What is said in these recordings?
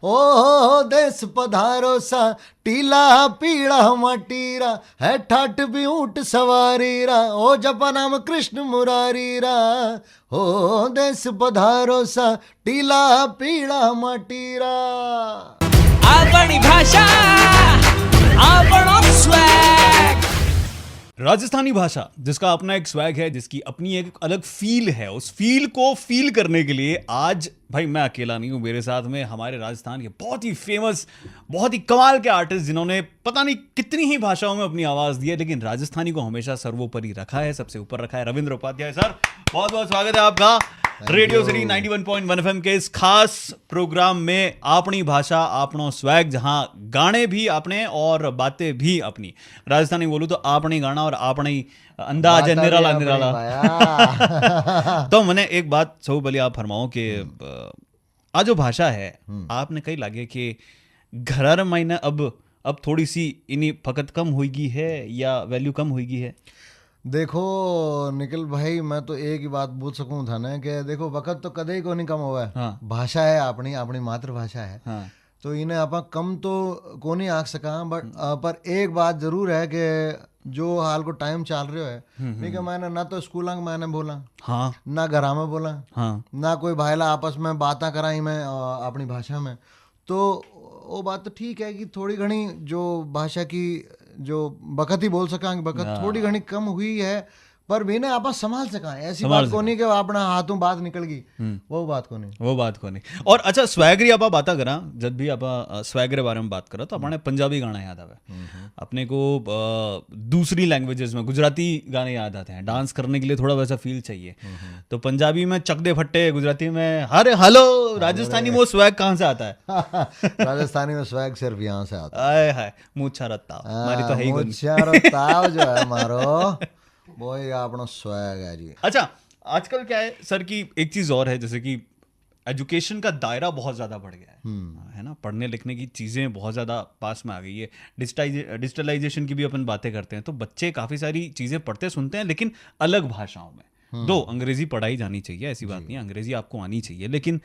ओ देश पधारो सा टीला पीड़ा मटीरा है ठाट भी ऊंट सवारी रा ओ जपा नाम कृष्ण मुरारी रा ओ देश पधारो सा टीला पीड़ा मटीरा। આપણી ભાષા આપણો સ્વેગ। राजस्थानी भाषा जिसका अपना एक स्वैग है, जिसकी अपनी एक अलग फील है, उस फील को फील करने के लिए आज भाई मैं अकेला नहीं हूं, मेरे साथ में हमारे राजस्थान के बहुत ही फेमस, बहुत ही कमाल के आर्टिस्ट जिन्होंने पता नहीं कितनी ही भाषाओं में अपनी आवाज दी है, लेकिन राजस्थानी को हमेशा सर्वोपरि रखा है, सबसे ऊपर रखा है। रविंद्र उपाध्याय सर, बहुत बहुत स्वागत है आपका रेडियो सिटी 91.1 FM के इस खास प्रोग्राम में आपनी भाषा आपनो स्वैग, जहां गाने भी अपने और बातें भी अपनी। राजस्थानी बोलूं तो आपने गाना और आपने अंदाज है निराला निराला। तो मैंने एक बात सब पहले आप फरमाओ कि आ जो भाषा है आपने कही लगे कि घरर महीना अब थोड़ी सी इन्हीं फकत कम होगी है या वैल्यू कम होगी है? देखो निखिल भाई, मैं तो एक ही बात बोल सकूं था ना कि देखो वक्त तो कदे को नहीं कम हुआ है। हाँ। भाषा है अपनी अपनी मातृभाषा है। हाँ। तो इन्हें आप कम तो को नहीं आख सका, बट पर एक बात जरूर है कि जो हाल को टाइम चल रहे है, ठीक है, मैंने ना तो स्कूल मैंने बोला, हाँ, ना घर में बोला, हाँ, ना कोई भाईला आपस में बातें कराई मैं अपनी भाषा में। तो वो बात तो ठीक है कि थोड़ी घनी जो भाषा की जो बखत ही बोल सका, बखत थोड़ी घनी कम हुई है, पर भी ना आप संभाल सका। ऐसी बात को नहीं कि अपना हाथों बात निकल गई, वो बात को नहीं, वो बात को नहीं। और अच्छा, स्वैगरी आप बात करा, जब भी आप स्वैगर बारे में बात करा तो अपने पंजाबी गाना याद आवे, अपने को दूसरी लैंग्वेजेस में गुजराती गाने याद आते हैं। डांस करने के लिए थोड़ा वैसा फील चाहिए, तो पंजाबी में चक दे फट्टे, गुजराती में अरे हेलो, राजस्थानी में वो स्वैग कहाँ से आता है? राजस्थानी में स्वैग सिर्फ यहाँ से आता है। आए हाय, मुच्छा रत्ता हमारी तो है ही कोनी। मुच्छा रत्ता जो है मारो, वो ही अपना स्वैग है जी। अच्छा, आजकल क्या है सर की एक चीज और है, जैसे कि एजुकेशन का दायरा बहुत ज़्यादा बढ़ गया है ना, पढ़ने लिखने की चीज़ें बहुत ज़्यादा पास में आ गई है। डिजिटलाइजेशन की भी अपन बातें करते हैं, तो बच्चे काफ़ी सारी चीज़ें पढ़ते सुनते हैं, लेकिन अलग भाषाओं में। दो अंग्रेज़ी पढ़ाई जानी चाहिए, ऐसी बात नहीं है, अंग्रेज़ी आपको आनी चाहिए, लेकिन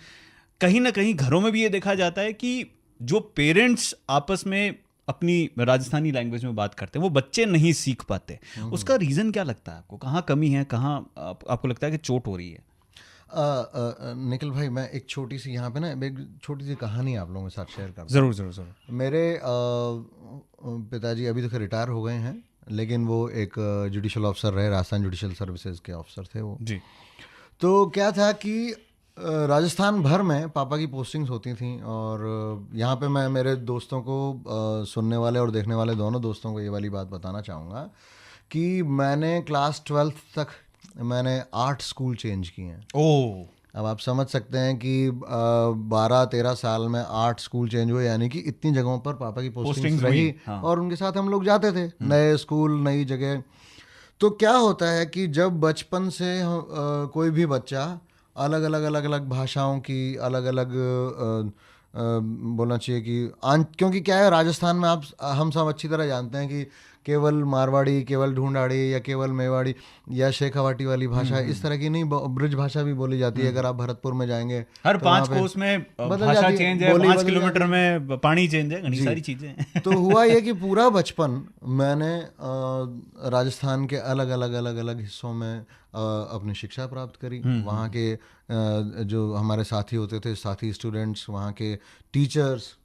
कहीं ना कहीं घरों में भी ये देखा जाता है कि जो पेरेंट्स आपस में अपनी राजस्थानी लैंग्वेज में बात करते हैं, वो बच्चे नहीं सीख पाते। उसका रीज़न क्या लगता है आपको? कहाँ कमी है, कहाँ आपको लगता है कि चोट हो रही है? निखिल भाई, मैं एक छोटी सी यहाँ पे ना एक छोटी सी कहानी आप लोगों के साथ शेयर करता हूँ। ज़रूर ज़रूर ज़रूर। मेरे पिताजी अभी तक रिटायर हो गए हैं, लेकिन वो एक जुडिशल ऑफिसर रहे, राजस्थान जुडिशल सर्विसेज के ऑफिसर थे वो जी। तो क्या था कि राजस्थान भर में पापा की पोस्टिंग्स होती थी, और यहाँ पे मैं मेरे दोस्तों को, सुनने वाले और देखने वाले दोनों दोस्तों को ये वाली बात बताना चाहूँगा कि मैंने क्लास 12th तक मैंने 8 स्कूल चेंज किए हैं। ओह, अब आप समझ सकते हैं कि 12-13 साल में 8 स्कूल चेंज हुए, यानी कि इतनी जगहों पर पापा की पोस्टिंग्स रही। हाँ। और उनके साथ हम लोग जाते थे, नए स्कूल नई जगह। तो क्या होता है कि जब बचपन से कोई भी बच्चा अलग अलग भाषाओं की अलग अलग बोलना चाहिए कि क्योंकि क्या है, राजस्थान में हम सब अच्छी तरह जानते हैं कि केवल मारवाड़ी, केवल ढूंढाड़ी या केवल मेवाड़ी या शेखावाटी वाली भाषा इस तरह की नहीं, ब्रज भाषा भी बोली जाती है। अगर आप भरतपुर में जाएंगे, हर तो 5 कोस में भाषा चेंज है, 5 किलोमीटर में पानी चेंज है, घनी सारी चीजें। तो हुआ ये कि पूरा बचपन मैंने राजस्थान के अलग अलग हिस्सों में अपनी शिक्षा प्राप्त करी। वहाँ के जो हमारे साथी होते थे, साथी स्टूडेंट्स, वहाँ के टीचर्स,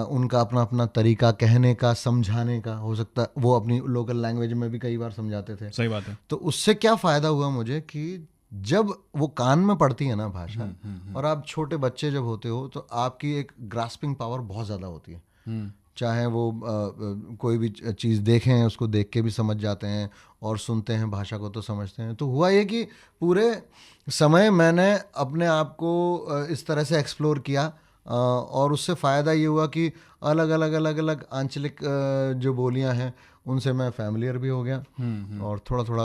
उनका अपना अपना तरीका कहने का, समझाने का, हो सकता है वो अपनी लोकल लैंग्वेज में भी कई बार समझाते थे। सही बात है। तो उससे क्या फ़ायदा हुआ मुझे कि जब वो कान में पड़ती है ना भाषा, और आप छोटे बच्चे जब होते हो, तो आपकी एक ग्रास्पिंग पावर बहुत ज़्यादा होती है। चाहे वो कोई भी चीज़ देखें, उसको देख के भी समझ जाते हैं, और सुनते हैं भाषा को तो समझते हैं। तो हुआ ये कि पूरे समय मैंने अपने आप को इस तरह से एक्सप्लोर किया, और उससे फ़ायदा ये हुआ कि अलग अलग आंचलिक जो बोलियां हैं उनसे मैं फैमिलियर भी हो गया, और थोड़ा थोड़ा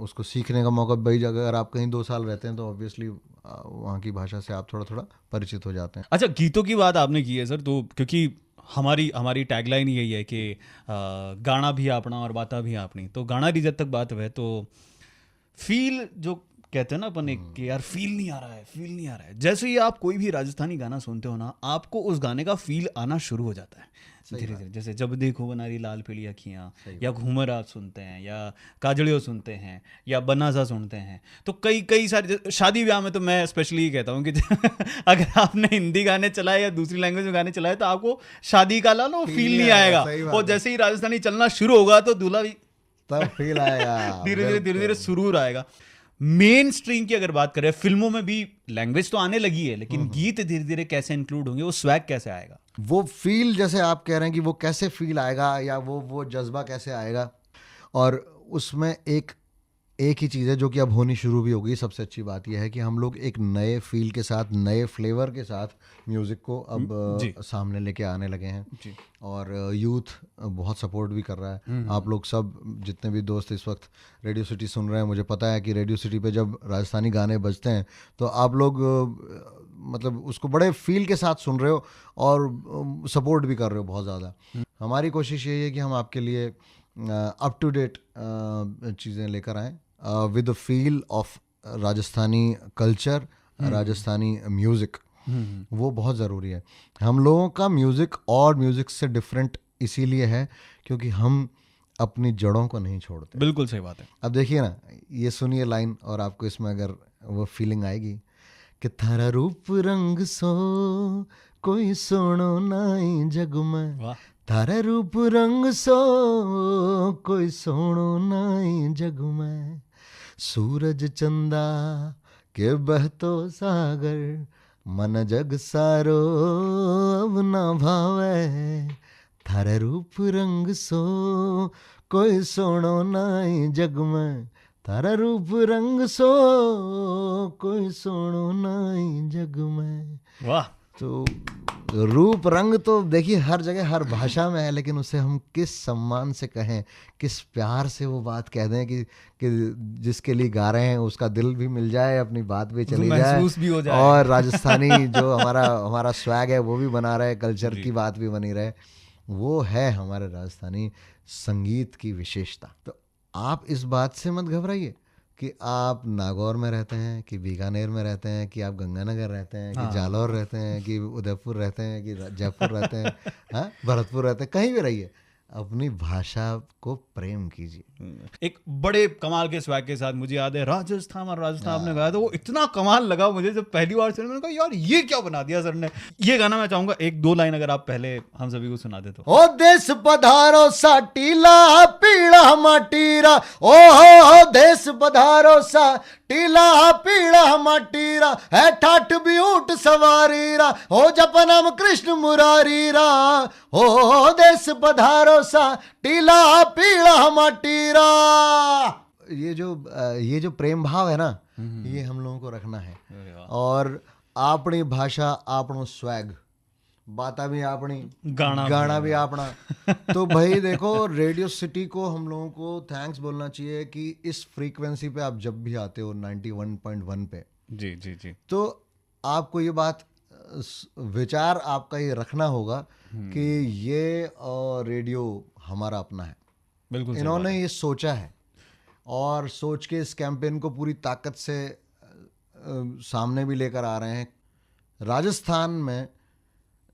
उसको सीखने का मौका। भाई अगर आप कहीं 2 साल रहते हैं तो ऑब्वियसली वहाँ की भाषा से आप थोड़ा थोड़ा परिचित हो जाते हैं। अच्छा, गीतों की बात आपने की है सर, तो क्योंकि हमारी टैगलाइन यही है कि गाना भी अपना और बाता भी अपनी, तो गाना की जब तक बात है तो फील जो कहते हैं ना अपन एक कि यार फील नहीं आ रहा है, जैसे ही आप कोई भी राजस्थानी गाना सुनते हो ना, आपको उस गाने का फील आना शुरू हो जाता है धीरे धीरे। जैसे जब देखो बनारी लाल पीली अखियां, या घूमर आप सुनते हैं, या काजड़ियो सुनते हैं, या बनासा सुनते हैं, तो कई सारे शादी ब्याह में तो मैं स्पेशली ये कहता हूँ कि अगर आपने हिंदी गाने चलाए या दूसरी लैंग्वेज में गाने चलाए तो आपको शादी का लो फील नहीं आएगा, और जैसे ही राजस्थानी चलना शुरू होगा तो दूल्हा भी तब फील आएगा, धीरे धीरे सुरूर आएगा। मेन स्ट्रीम की अगर बात करें, फिल्मों में भी लैंग्वेज तो आने लगी है, लेकिन गीत धीरे धीरे कैसे इंक्लूड होंगे, वो स्वैग कैसे आएगा, वो फील जैसे आप कह रहे हैं कि वो कैसे फील आएगा, या वो जज्बा कैसे आएगा। और उसमें एक ही चीज़ है जो कि अब होनी शुरू भी होगी। सबसे अच्छी बात यह है कि हम लोग एक नए फील के साथ, नए फ्लेवर के साथ म्यूज़िक को अब सामने लेके आने लगे हैं जी। और यूथ बहुत सपोर्ट भी कर रहा है। आप लोग सब जितने भी दोस्त इस वक्त रेडियो सिटी सुन रहे हैं, मुझे पता है कि रेडियो सिटी पे जब राजस्थानी गाने बजते हैं तो आप लोग मतलब उसको बड़े फील के साथ सुन रहे हो और सपोर्ट भी कर रहे हो बहुत ज़्यादा। हमारी कोशिश यही है कि हम आपके लिए अप टू डेट चीज़ें लेकर आएँ with the feel of Rajasthani culture, Rajasthani music. वो बहुत ज़रूरी है। हम लोगों का म्यूज़िक और म्यूज़िक से डिफरेंट इसीलिए है क्योंकि हम अपनी जड़ों को नहीं छोड़ते। बिल्कुल सही बात है। अब देखिए ना, ये सुनिए लाइन और आपको इसमें अगर वो फीलिंग आएगी कि थारा रूप रंग सो कोई सोनो नाई जग में, थारा रूप रंग सो कोई सोनो नाई जग में, सूरज चंदा के बहतो सागर मन जग सारो अब ना भावे, थारा रूप रंग सो कोई सोनो नाई जग में, थारा रूप रंग सो कोई सोनो नाई जग में। वाह। तो रूप रंग तो देखिए हर जगह हर भाषा में है, लेकिन उसे हम किस सम्मान से कहें, किस प्यार से वो बात कह दें कि जिसके लिए गा रहे हैं उसका दिल भी मिल जाए, अपनी बात भी चली जाए भी हो जाए, और राजस्थानी जो हमारा स्वैग है वो भी बना रहे, कल्चर की बात भी बनी रहे। वो है हमारे राजस्थानी संगीत की विशेषता। तो आप इस बात से मत घबराइए कि आप नागौर में रहते हैं, कि बीकानेर में रहते हैं, कि आप गंगानगर रहते हैं, कि जालौर रहते हैं, कि उदयपुर रहते हैं, कि जयपुर रहते हैं, हाँ भरतपुर रहते हैं, कहीं भी रहिए, अपनी भाषा को प्रेम कीजिए। एक बड़े कमाल के स्वैग के साथ, मुझे याद है राजस्थान आपने गाया था, वो इतना कमाल लगा मुझे जब पहली बार सुना। मैंने कहा यार ये क्या बना दिया सर ने। ये गाना मैं चाहूंगा एक दो लाइन अगर आप पहले हम सभी को सुना दे तो। ओ देश पधारो सा टीला पीला माटीरा, ओ हो देश पधारो सा टीला पीला माटीरा, है ठाठ भी ऊंट सवारीरा, हो जपनम कृष्ण मुरारीरा, हो देश पधारो सा टीला पीला माटीरा। ये जो प्रेम भाव है ना, ये हम लोगों को रखना है। और अपनी भाषा आपनो स्वैग, बाता भी अपनी, गाना भी अपना। तो भाई देखो, रेडियो सिटी को हम लोगों को थैंक्स बोलना चाहिए कि इस फ्रीक्वेंसी पे आप जब भी आते हो 91.1 पे, जी जी जी, तो आपको ये बात विचार आपका ये रखना होगा कि ये रेडियो हमारा अपना है। बिल्कुल इन्होंने ये सोचा है और सोच के इस कैंपेन को पूरी ताकत से सामने भी लेकर आ रहे हैं। राजस्थान में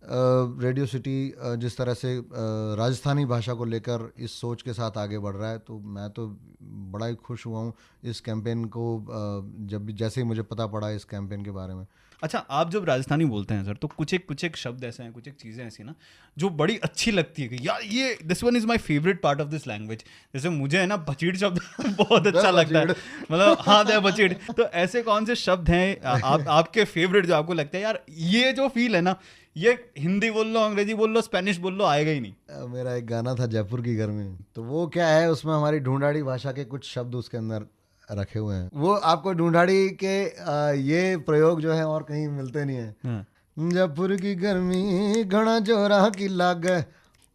रेडियो सिटी जिस तरह से राजस्थानी भाषा को लेकर इस सोच के साथ आगे बढ़ रहा है, तो मैं तो बड़ा ही खुश हुआ हूँ इस कैंपेन को जैसे ही मुझे पता पड़ा इस कैंपेन के बारे में। अच्छा, आप जब राजस्थानी बोलते हैं सर, तो कुछ एक शब्द ऐसे हैं, कुछ एक चीज़ें ऐसी ना जो बड़ी अच्छी लगती है कि यार ये this one is my favourite part of this language. जैसे मुझे है ना बचीड़ शब्द बहुत अच्छा लगता है, मतलब हाँ दे बचीड़। तो ऐसे कौन से शब्द हैं आपके फेवरेट जो आपको लगता है यार ये जो फील है ना, ये हिंदी बोल लो, अंग्रेजी बोल लो, स्पेनिश बोल लो, आएगा ही नहीं। मेरा एक गाना था जयपुर की गर्मी, तो वो क्या है, उसमें हमारी ढूंढाड़ी भाषा के कुछ शब्द उसके अंदर रखे हुए हैं। वो आपको ढूंढाड़ी के ये प्रयोग जो है और कहीं मिलते नहीं है। जयपुर की गर्मी घना जोरा की लाग,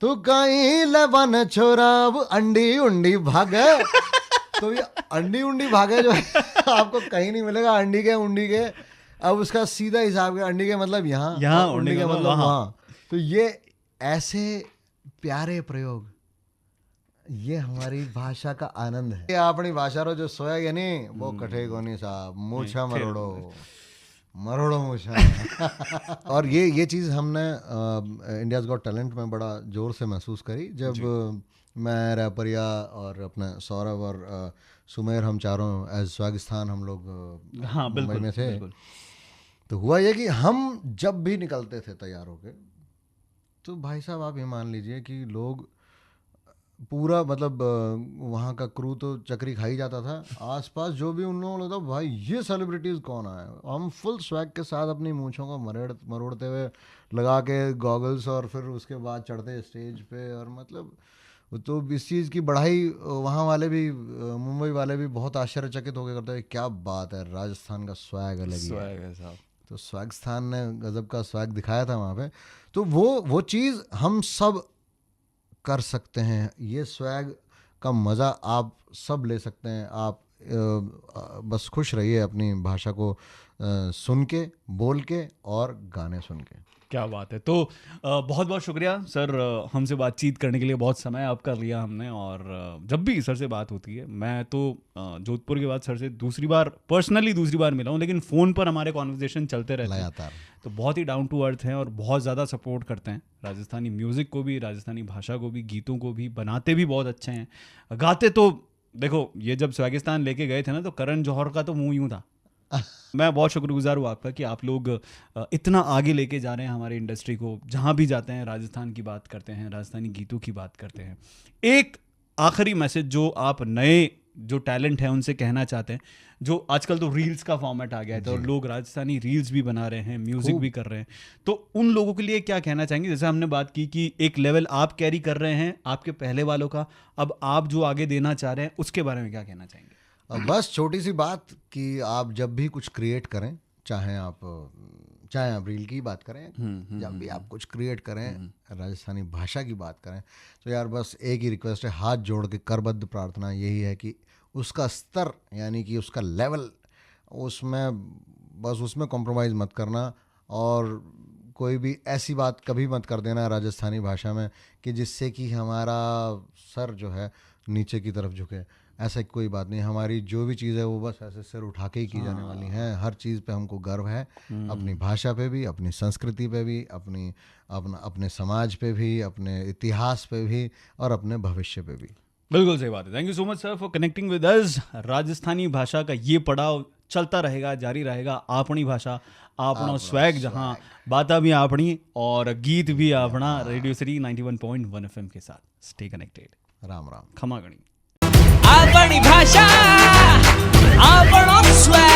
तू कहीं लेवन छोरा अब अंडी उंडी भागे। तो ये अंडी उंडी भागे जो है आपको कहीं नहीं मिलेगा, अंडी के उंडी के। अब उसका सीधा हिसाब है, अंडी के मतलब यहाँ, उंडी के मतलब वहाँ। तो ये ऐसे प्यारे प्रयोग ये हमारी भाषा का आनंद है। ये अपनी भाषा रो जो सोया है नहीं वो कठे कोनी साहब, मूछा मरोड़ो मूछा। और ये चीज़ हमने इंडियाज गॉट टैलेंट में बड़ा जोर से महसूस करी जब मैं रैपरिया और अपने सौरभ और सुमेर हम चारों एज स्वागिस्थान हम लोग मुंबई में थे। तो हुआ ये कि हम जब भी निकलते थे तैयार होके तो भाई साहब आप ये मान लीजिए कि लोग पूरा मतलब वहाँ का क्रू तो चक्री खाई जाता था, आसपास जो भी उन लोगों ने था भाई ये सेलिब्रिटीज़ कौन आए। हम फुल स्वैग के साथ अपनी मूँछों को मरोड़ते हुए लगा के गॉगल्स और फिर उसके बाद चढ़ते स्टेज पे। और मतलब तो इस चीज़ की बढ़ाई वहाँ वाले भी मुंबई वाले भी बहुत आश्चर्यचकित होकर करते हैं, क्या बात है राजस्थान का स्वैग अलग है साहब। तो स्वागिस्थान ने गजब का स्वैग दिखाया था वहाँ पे। तो वो चीज़ हम सब कर सकते हैं, ये स्वैग का मज़ा आप सब ले सकते हैं। आप बस खुश रहिए अपनी भाषा को सुन के, बोल के और गाने सुन के। क्या बात है। तो बहुत बहुत शुक्रिया सर, हमसे बातचीत करने के लिए बहुत समय आपका लिया हमने। और जब भी सर से बात होती है, मैं तो जोधपुर के बाद सर से दूसरी बार मिला हूँ, लेकिन फ़ोन पर हमारे कॉन्वर्जेशन चलते रहते हैं लगातार। तो बहुत ही डाउन टू अर्थ हैं और बहुत ज़्यादा सपोर्ट करते हैं राजस्थानी म्यूज़िक को भी, राजस्थानी भाषा को भी, गीतों को भी। बनाते भी बहुत अच्छे हैं, गाते तो देखो ये जब स्वागिस्तान लेके गए थे ना तो करण जौहर का तो मुँह यूँ था। मैं बहुत शुक्रगुजार हूँ आपका कि आप लोग इतना आगे लेके जा रहे हैं हमारी इंडस्ट्री को। जहाँ भी जाते हैं राजस्थान की बात करते हैं, राजस्थानी गीतों की बात करते हैं। एक आखिरी मैसेज जो आप नए जो टैलेंट है उनसे कहना चाहते हैं, जो आजकल तो रील्स का फॉर्मेट आ गया है तो लोग राजस्थानी रील्स भी बना रहे हैं, म्यूजिक भी कर रहे हैं, तो उन लोगों के लिए क्या कहना चाहेंगे? जैसे हमने बात की कि एक लेवल आप कैरी कर रहे हैं आपके पहले वालों का, अब आप जो आगे देना चाह रहे हैं उसके बारे में क्या कहना चाहेंगे? बस छोटी सी बात कि आप जब भी कुछ क्रिएट करें, चाहे आप रील की बात करें, जब भी आप कुछ क्रिएट करें, राजस्थानी भाषा की बात करें, तो यार बस एक ही रिक्वेस्ट है, हाथ जोड़ के करबद्ध प्रार्थना यही है कि उसका स्तर यानी कि उसका लेवल, उसमें कॉम्प्रोमाइज़ मत करना। और कोई भी ऐसी बात कभी मत कर देना राजस्थानी भाषा में कि जिससे कि हमारा सर जो है नीचे की तरफ झुके। ऐसा कोई बात नहीं, हमारी जो भी चीज़ है वो बस ऐसे सिर उठा के ही की जाने वाली है। हर चीज़ पे हमको गर्व है, अपनी भाषा पे भी, अपनी संस्कृति पे भी, अपने समाज पे भी, अपने इतिहास पे भी और अपने भविष्य पे भी। बिल्कुल सही बात है। Thank you so much sir for connecting with us. Rajasthani भाषा का ये पड़ाव चलता रहेगा, जारी रहेगा। आपनी भाषा, आपनो स्वैग, जहाँ बाता भी आपनी और गीत भी अपना। रेडियो सिटी 91.1 FM के साथ स्टे कनेक्टेड। राम राम। खमा गणी। आपणी भाषा, आपणो स्वैग।